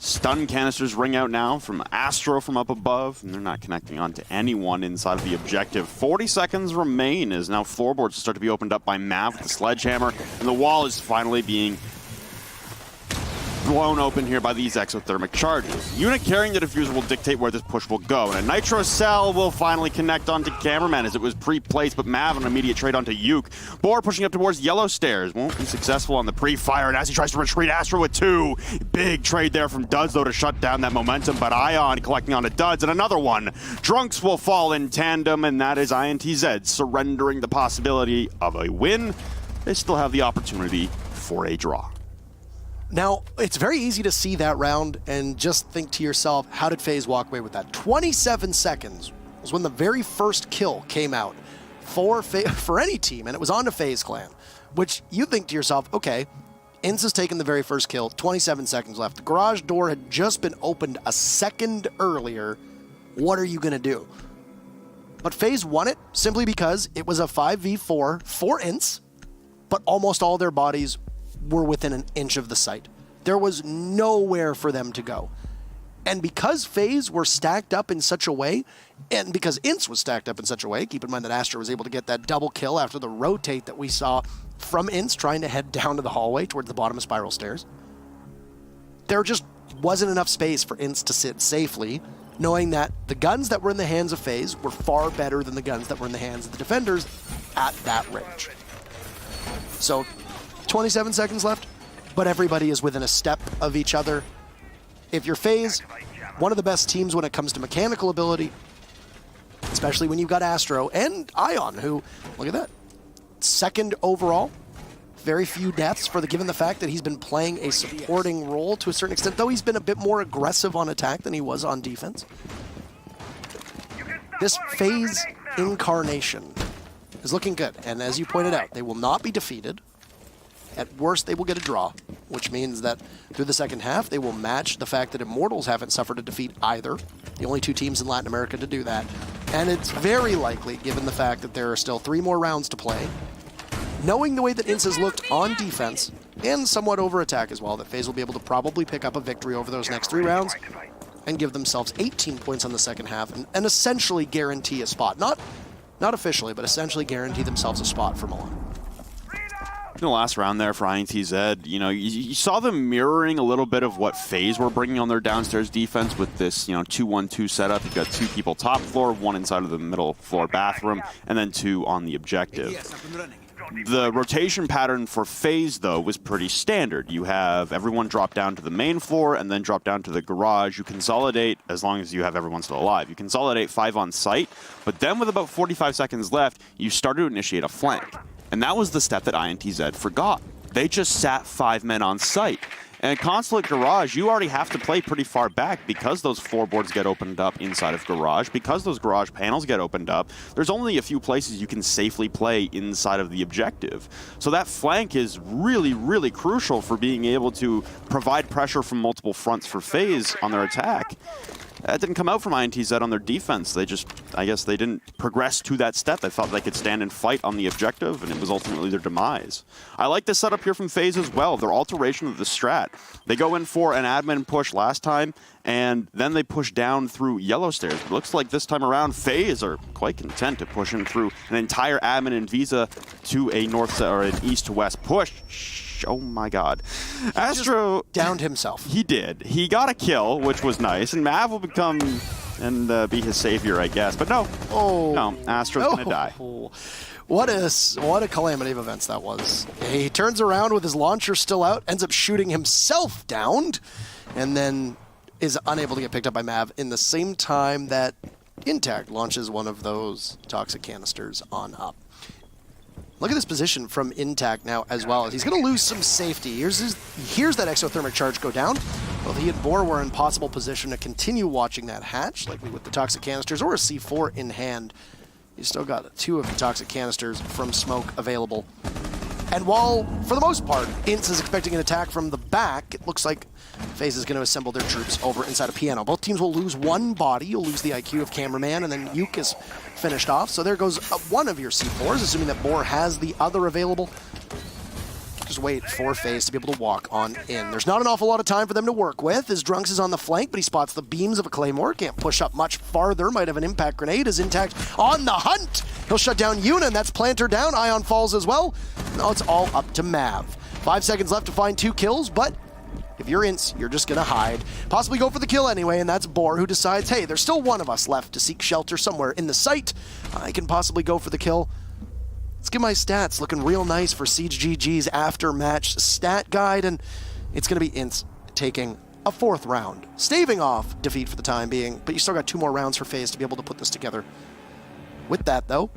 S2: stun canisters ring out now from Astro from up above, and they're not connecting on to anyone inside of the objective. 40 seconds remain as now floorboards start to be opened up by Mav with the sledgehammer, and the wall is finally being blown open here by these exothermic charges. Unit carrying the diffuser will dictate where this push will go, and a nitro cell will finally connect onto Cameraman as it was pre-placed, but Mav an immediate trade onto Uke. Boar pushing up towards yellow stairs, won't be successful on the pre-fire, and as he tries to retreat, Astro with 2. Big trade there from Duds though to shut down that momentum, but Ion collecting onto Duds, and another one. Drunks will fall in tandem, and that is INTZ surrendering the possibility of a win. They still have the opportunity for a draw.
S1: Now, it's very easy to see that round and just think to yourself, how did FaZe walk away with that? 27 seconds was when the very first kill came out for any team, and it was on to FaZe Clan, which you think to yourself, okay, INTZ has taken the very first kill, 27 seconds left. The garage door had just been opened a second earlier. What are you going to do? But FaZe won it simply because it was a 5v4 for INTZ, but almost all their bodies were within an inch of the site. There was nowhere for them to go. And because FaZe were stacked up in such a way, and because INTZ was stacked up in such a way, keep in mind that Astro was able to get that double kill after the rotate that we saw from INTZ trying to head down to the hallway towards the bottom of Spiral Stairs. There just wasn't enough space for INTZ to sit safely, knowing that the guns that were in the hands of FaZe were far better than the guns that were in the hands of the defenders at that range. So 27 seconds left, but everybody is within a step of each other. If you're FaZe, one of the best teams when it comes to mechanical ability, especially when you've got Astro and Ion, who, look at that, second overall. Very few deaths given the fact that he's been playing a supporting role to a certain extent, though he's been a bit more aggressive on attack than he was on defense. This FaZe incarnation is looking good, and as you pointed out, they will not be defeated. At worst, they will get a draw, which means that through the second half, they will match the fact that Immortals haven't suffered a defeat either. The only 2 teams in Latin America to do that. And it's very likely, given the fact that there are still 3 more rounds to play, knowing the way that INTZ has looked on defense, and somewhat over attack as well, that FaZe will be able to probably pick up a victory over those next 3 rounds and give themselves 18 points on the second half and essentially guarantee a spot. Not officially, but essentially guarantee themselves a spot for Milan.
S2: In the last round there for INTZ, you saw them mirroring a little bit of what FaZe were bringing on their downstairs defense with this, 2-1-2 setup. You've got 2 people top floor, 1 inside of the middle floor bathroom, and then 2 on the objective. The rotation pattern for FaZe, though, was pretty standard. You have everyone drop down to the main floor and then drop down to the garage. You consolidate, as long as you have everyone still alive. You consolidate 5 on site, but then with about 45 seconds left, you start to initiate a flank. And that was the step that INTZ forgot. They just sat 5 men on site. And at Consulate Garage, you already have to play pretty far back because those floorboards get opened up inside of Garage, because those garage panels get opened up. There's only a few places you can safely play inside of the objective. So that flank is really, really crucial for being able to provide pressure from multiple fronts for FaZe on their attack. That didn't come out from INTZ on their defense. They just, I guess they didn't progress to that step. They thought they could stand and fight on the objective, and it was ultimately their demise. I like the setup here from FaZe as well, their alteration of the strat. They go in for an admin push last time, and then they push down through yellow stairs. It looks like this time around, FaZe are quite content to push in through an entire admin and Visa to a north or an east to west push. Oh my god. Astro
S1: downed himself.
S2: He did. He got a kill, which was nice, and Mav will become and be his savior, I guess. But no.
S1: Oh.
S2: No, Astro's gonna die.
S1: What a calamity of events that was. He turns around with his launcher still out, ends up shooting himself down, and then is unable to get picked up by Mav in the same time that INTZ launches one of those toxic canisters on up. Look at this position from INTZ now as well. He's going to lose some safety. Here's that exothermic charge go down. Both he and Boar were in possible position to continue watching that hatch, likely with the toxic canisters or a C4 in hand. You still got 2 of the toxic canisters from smoke available. And while, for the most part, INTZ is expecting an attack from the back, it looks like FaZe is going to assemble their troops over inside a piano. Both teams will lose 1 body. You'll lose the IQ of cameraman, and then Uke is finished off. So there goes one of your C4s, assuming that Boar has the other available. Just wait for FaZe to be able to walk on in. There's not an awful lot of time for them to work with, as Drunks is on the flank, but he spots the beams of a Claymore. Can't push up much farther. Might have an impact grenade. Is Intact on the hunt. He'll shut down Yuna, and that's Planter down. Ion falls as well. Now it's all up to Mav. 5 seconds left to find 2 kills, but if you're INTZ, you're just going to hide. Possibly go for the kill anyway, and that's Boar, who decides, hey, there's still one of us left to seek shelter somewhere in the site. I can possibly go for the kill. Let's get my stats looking real nice for Siege GG's after-match stat guide, and it's going to be INTZ taking a 4th round, staving off defeat for the time being, but you still got 2 more rounds for FaZe to be able to put this together. With that, though,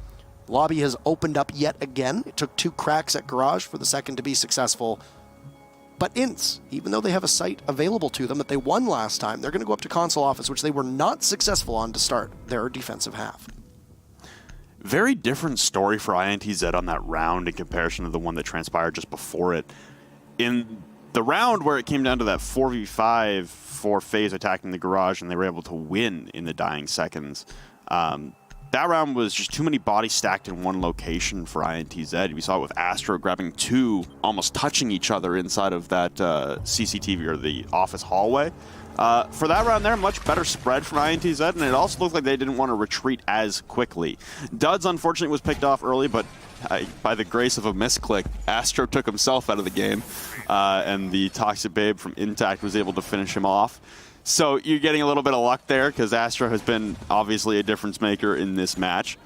S1: lobby has opened up yet again. It took 2 cracks at Garage for the second to be successful. But INTZ, even though they have a site available to them that they won last time, they're going to go up to console office, which they were not successful on to start their defensive half.
S2: Very different story for INTZ on that round in comparison to the one that transpired just before it. In the round where it came down to that 4v5 for FaZe attacking the Garage and they were able to win in the dying seconds, that round was just too many bodies stacked in one location for INTZ. We saw it with Astro grabbing 2, almost touching each other inside of that CCTV or the office hallway. For that round there, much better spread from INTZ, and it also looked like they didn't want to retreat as quickly. Duds, unfortunately, was picked off early, but by the grace of a misclick, Astro took himself out of the game, and the Toxic Babe from Intact was able to finish him off. So you're getting a little bit of luck there, because Astro has been obviously a difference maker in this match.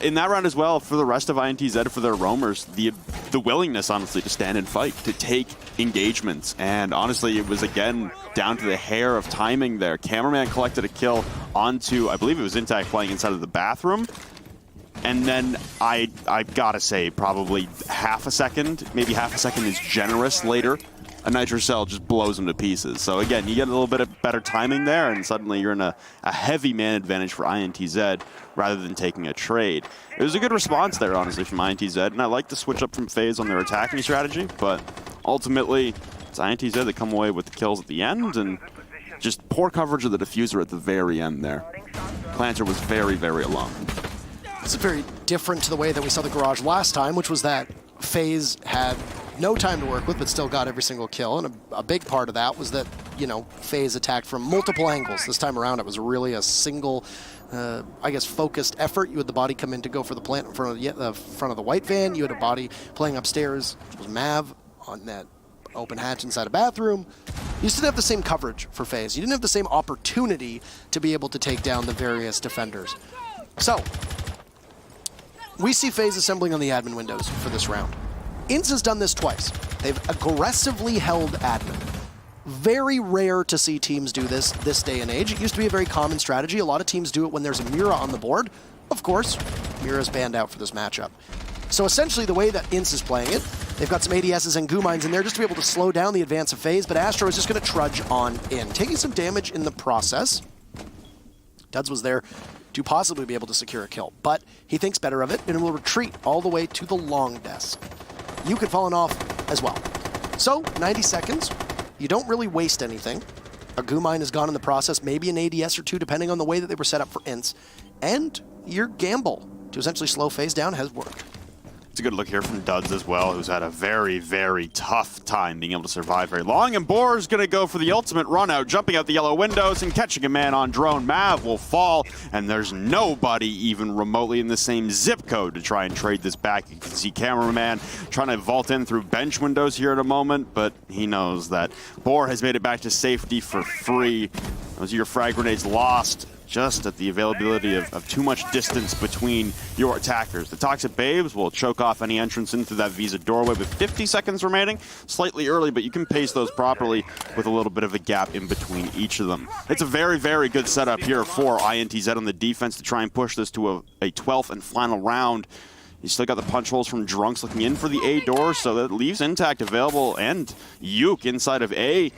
S2: In that round as well, for the rest of INTZ, for their roamers, the willingness, honestly, to stand and fight, to take engagements. And honestly, it was, again, down to the hair of timing there. Cameraman collected a kill onto, I believe it was Intact playing inside of the bathroom. And then I've got to say, probably half a second, maybe half a second is generous later, a Nitrocell just blows him to pieces. So again, you get a little bit of better timing there, and suddenly you're in a heavy man advantage for INTZ rather than taking a trade. It was a good response there, honestly, from INTZ, and I like the switch up from FaZe on their attacking strategy, but ultimately, it's INTZ that come away with the kills at the end, and just poor coverage of the diffuser at the very end there. Planter was very, very alone.
S1: It's very different to the way that we saw the Garage last time, which was that FaZe had no time to work with, but still got every single kill. And a big part of that was that, you know, FaZe attacked from multiple angles. This time around, it was really a single, I guess, focused effort. You had the body come in to go for the plant in front of the white van. You had a body playing upstairs, which was Mav on that open hatch inside a bathroom. You just didn't have the same coverage for FaZe. You didn't have the same opportunity to be able to take down the various defenders. So, we see FaZe assembling on the admin windows for this round. INTZ has done this twice. They've aggressively held admin. Very rare to see teams do this day and age. It used to be a very common strategy. A lot of teams do it when there's a Mira on the board. Of course, Mira's banned out for this matchup. So essentially the way that INTZ is playing it, they've got some ADSs and goo mines in there just to be able to slow down the advance of FaZe, but Astro is just going to trudge on in, taking some damage in the process. Duds was there to possibly be able to secure a kill, but he thinks better of it and will retreat all the way to the long desk. You could fallen off as well. So, 90 seconds, you don't really waste anything. A goo mine is gone in the process, maybe an ADS or 2, depending on the way that they were set up for INTZ, and your gamble to essentially slow FaZe down has worked.
S2: It's a good look here from Duds as well, who's had a very, very tough time being able to survive very long. And Boar's going to go for the ultimate run out, jumping out the yellow windows and catching a man on drone. Mav will fall, and there's nobody even remotely in the same zip code to try and trade this back. You can see cameraman trying to vault in through bench windows here in a moment, but he knows that Boar has made it back to safety for free. Those are your frag grenades lost, just at the availability of too much distance between your attackers. The Toxic Babes will choke off any entrance into that Visa doorway with 50 seconds remaining. Slightly early, but you can pace those properly with a little bit of a gap in between each of them. It's a very, very good setup here for INTZ on the defense to try and push this to a 12th and final round. You still got the punch holes from Drunks looking in for the A door, so that leaves Intact available, and Yuke inside of A.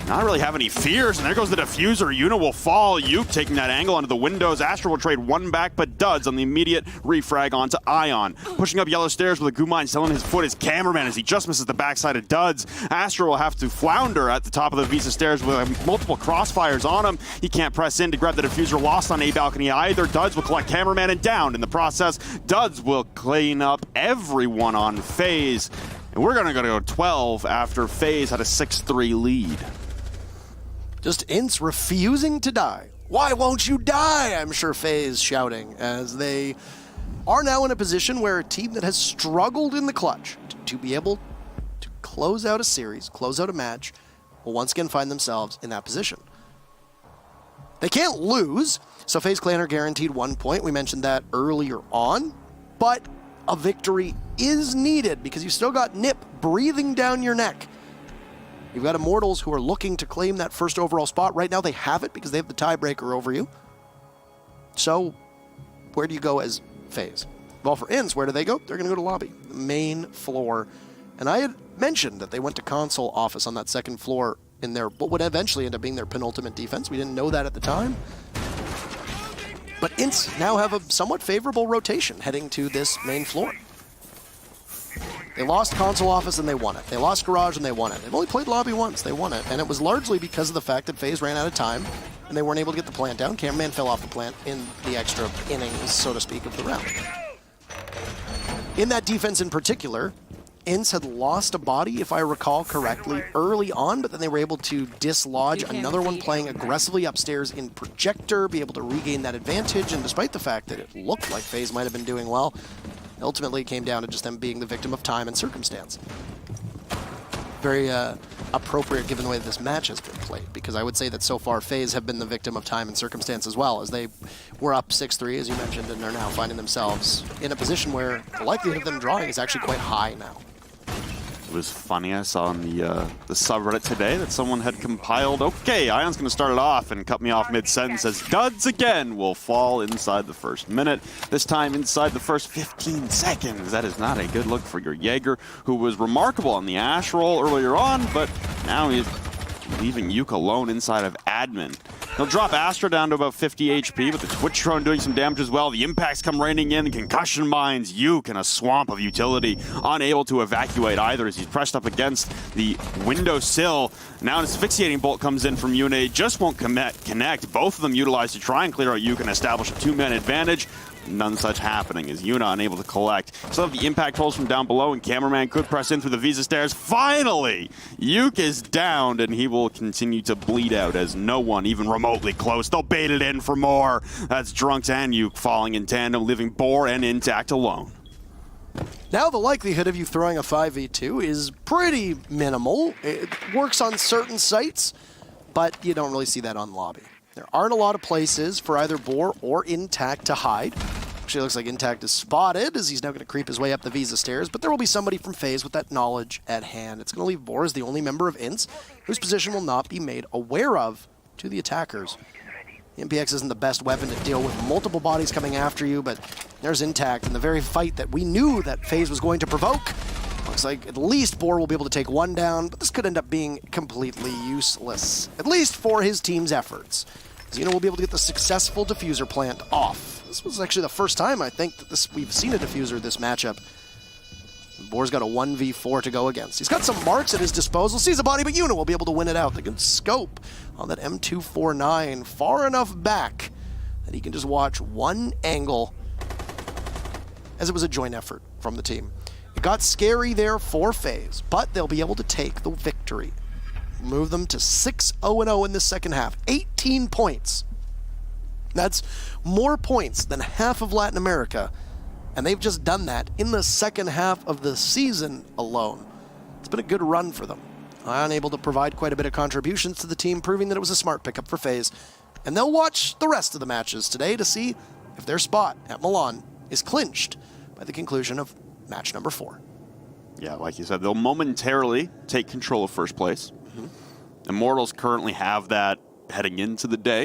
S2: Not really have any fears, and there goes the diffuser. Yuna will fall. Yuke taking that angle onto the windows. Astra will trade one back, but duds on the immediate refrag onto Ion. Pushing up yellow stairs with a Gumine selling his foot. His cameraman as he just misses the backside of duds. Astra will have to flounder at the top of the Visa stairs with multiple crossfires on him. He can't press in to grab the diffuser. Lost on A balcony either. Duds will collect cameraman and down. In the process, Duds will clean up everyone on FaZe. And we're going to go 12 after FaZe had a 6-3 lead.
S1: Just INTZ refusing to die. Why won't you die? I'm sure FaZe shouting as they are now in a position where a team that has struggled in the clutch to be able to close out a series, close out a match, will once again find themselves in that position. They can't lose, so FaZe Clan are guaranteed 1 point. We mentioned that earlier on, but a victory is needed because you've still got Nip breathing down your neck. You've got Immortals who are looking to claim that first overall spot. Right now they have it because they have the tiebreaker over you. So where do you go as FaZe? Well, for INTZ, where do they go? They're going to go to lobby, the main floor. And I had mentioned that they went to console office on that second floor in their what would eventually end up being their penultimate defense. We didn't know that at the time. But INTZ now have a somewhat favorable rotation heading to this main floor. They lost console office and they won it. They lost garage and they won it. They've only played lobby once, they won it. And it was largely because of the fact that FaZe ran out of time and they weren't able to get the plant down. Cameraman fell off the plant in the extra innings, so to speak, of the round. In that defense in particular, INTZ had lost a body, if I recall correctly, early on, but then they were able to dislodge another one playing aggressively upstairs in Projector, be able to regain that advantage, and despite the fact that it looked like FaZe might have been doing well, ultimately it came down to just them being the victim of time and circumstance. Very appropriate given the way this match has been played, because I would say that so far FaZe have been the victim of time and circumstance as well, as they were up 6-3, as you mentioned, and are now finding themselves in a position where the likelihood of them drawing is actually quite high now.
S2: It was funny, I saw on the subreddit today that someone had compiled, okay, Ion's going to start it off and cut me off mid-sentence as Duds again will fall inside the first minute, this time inside the first 15 seconds. That is not a good look for your Jaeger, who was remarkable on the Ash roll earlier on, but now he's leaving Yuke alone inside of admin. He'll drop Astra down to about 50 HP, but the Twitch drone doing some damage as well. The impacts come raining in, the concussion mines, Yuke in a swamp of utility, unable to evacuate either as he's pressed up against the windowsill. Now an asphyxiating bolt comes in from Yune, just won't connect. Both of them utilized to try and clear out Yuke and establish a two-man advantage. None such happening as Yuna unable to collect. Still have the impact holes from down below, and Cameraman could press in through the Visa stairs. Finally, Yuke is downed, and he will continue to bleed out as no one even remotely close. They'll bait it in for more. That's Drunks and Yuke falling in tandem, leaving Boar and Intact alone.
S1: Now the likelihood of you throwing a 5v2 is pretty minimal. It works on certain sites, but you don't really see that on lobby. There aren't a lot of places for either Boar or Intact to hide. Actually, looks like Intact is spotted as he's now going to creep his way up the Visa stairs, but there will be somebody from FaZe with that knowledge at hand. It's going to leave Boar as the only member of INTZ whose position will not be made aware of to the attackers. The MPX isn't the best weapon to deal with multiple bodies coming after you, but there's Intact in the very fight that we knew that FaZe was going to provoke. Looks like at least Boar will be able to take one down, but this could end up being completely useless, at least for his team's efforts. Xeno will be able to get the successful diffuser plant off. This was actually the first time I think that we've seen a diffuser this matchup. Boar's got a 1v4 to go against. He's got some marks at his disposal, sees a body, but Yuna will be able to win it out. The good scope on that M249 far enough back that he can just watch one angle, as it was a joint effort from the team. It got scary there for FaZe, but they'll be able to take the victory. Move them to 6-0-0 in this second half. 18 points. That's more points than half of Latin America, and they've just done that in the second half of the season alone. It's been a good run for them. Ion able to provide quite a bit of contributions to the team, proving that it was a smart pickup for FaZe. And they'll watch the rest of the matches today to see if their spot at Milan is clinched by the conclusion of match number 4.
S2: Yeah, like you said, they'll momentarily take control of first place. Immortals currently have that heading into the day.